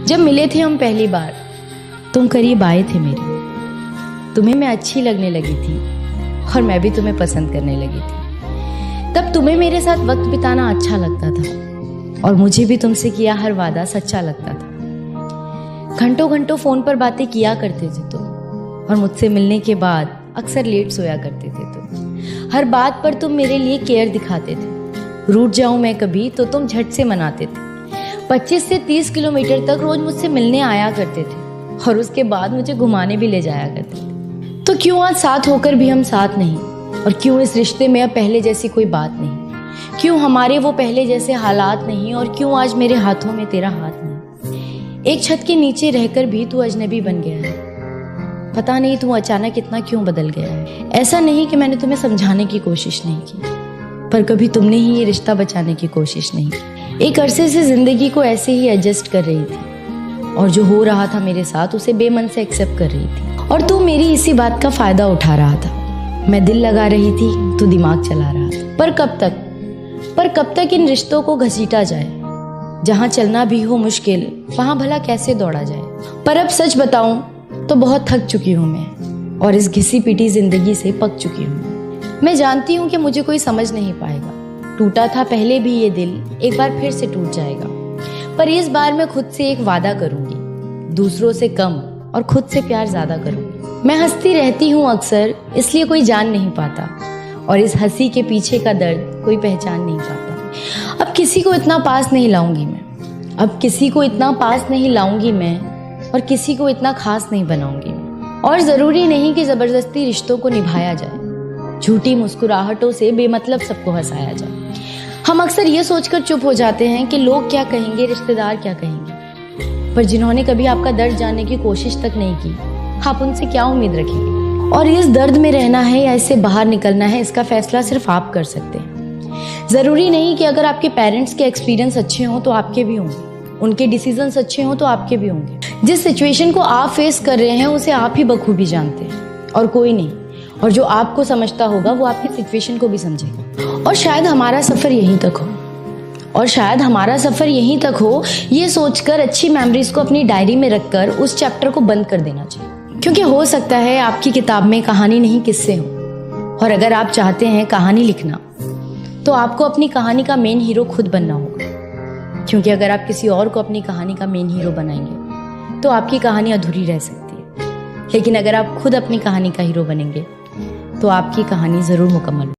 जब मिले थे हम पहली बार, तुम करीब आए थे मेरे। तुम्हें मैं अच्छी लगने लगी थी और मैं भी तुम्हें पसंद करने लगी थी। तब तुम्हें मेरे साथ वक्त बिताना अच्छा लगता था और मुझे भी तुमसे किया हर वादा सच्चा लगता था। घंटों घंटों फोन पर बातें किया करते थे तुम और मुझसे मिलने के बाद अक्सर लेट सोया करते थे तुम। हर बात पर तुम मेरे लिए केयर दिखाते थे। रूठ जाऊं मैं कभी तो तुम झट से मनाते थे। 25 से 30 किलोमीटर तक रोज मुझसे मिलने आया करते थे और उसके बाद मुझे घुमाने भी ले जाया करते थे। तो क्यों आज साथ होकर भी हम साथ नहीं, और क्यों इस रिश्ते में अब पहले जैसी कोई बात नहीं? क्यों हमारे वो पहले जैसे हालात नहीं, और क्यों आज मेरे हाथों में तेरा हाथ नहीं? एक छत के नीचे रहकर भी तू अजनबी बन गया है। पता नहीं तू अचानक इतना क्यों बदल गया है। ऐसा नहीं कि मैंने तुम्हें समझाने की कोशिश नहीं की, पर कभी तुमने ही ये रिश्ता बचाने की कोशिश नहीं की। एक अरसे से जिंदगी को ऐसे ही एडजस्ट कर रही थी और जो हो रहा था मेरे साथ उसे बेमन से एक्सेप्ट कर रही थी, और तू मेरी इसी बात का फायदा उठा रहा था। मैं दिल लगा रही थी, तू दिमाग चला रहा था। पर कब तक इन रिश्तों को घसीटा जाए? जहाँ चलना भी हो मुश्किल, वहाँ भला कैसे दौड़ा जाए? पर अब सच बताऊं तो बहुत थक चुकी हूँ मैं, और इस घिसी पिटी जिंदगी से पक चुकी हूँ। मैं जानती हूँ कि मुझे कोई समझ नहीं पाएगा। टूटा था पहले भी ये दिल, एक बार फिर से टूट जाएगा। पर इस बार मैं खुद से एक वादा करूंगी, दूसरों से कम और खुद से प्यार ज्यादा करूंगी। मैं हंसती रहती हूँ अक्सर, इसलिए कोई जान नहीं पाता, और इस हंसी के पीछे का दर्द कोई पहचान नहीं पाता। अब किसी को इतना पास नहीं लाऊंगी मैं, अब किसी को इतना पास नहीं लाऊंगी मैं, और किसी को इतना खास नहीं बनाऊंगी मैं। और जरूरी नहीं कि जबरदस्ती रिश्तों को निभाया जाए, झूठी मुस्कुराहटों से बेमतलब सबको हंसाया जाए। हम अक्सर ये सोचकर चुप हो जाते हैं कि लोग क्या कहेंगे, रिश्तेदार क्या कहेंगे, पर जिन्होंने कभी आपका दर्द जानने की कोशिश तक नहीं की, आप उनसे क्या उम्मीद रखेंगे? और इस दर्द में रहना है या इससे बाहर निकलना है, इसका फैसला सिर्फ आप कर सकते हैं। जरूरी नहीं कि अगर आपके पेरेंट्स के एक्सपीरियंस अच्छे हों तो आपके भी होंगे, उनके डिसीजंस अच्छे हों तो आपके भी होंगे। जिस सिचुएशन को आप फेस कर रहे हैं उसे आप ही बखूबी जानते हैं और कोई नहीं, और जो आपको समझता होगा वो आपकी सिचुएशन को भी समझेगा। और शायद हमारा सफर यहीं तक हो, ये सोचकर अच्छी मेमोरीज को अपनी डायरी में रखकर उस चैप्टर को बंद कर देना चाहिए। क्योंकि हो सकता है आपकी किताब में कहानी नहीं किस्से हो, और अगर आप चाहते हैं कहानी लिखना तो आपको अपनी कहानी का मेन हीरो खुद बनना होगा। क्योंकि अगर आप किसी और को अपनी कहानी का मेन हीरो बनाएंगे तो आपकी कहानी अधूरी रह सकती है, लेकिन अगर आप खुद अपनी कहानी का हीरो बनेंगे तो आपकी कहानी जरूर मुकम्मल होगी।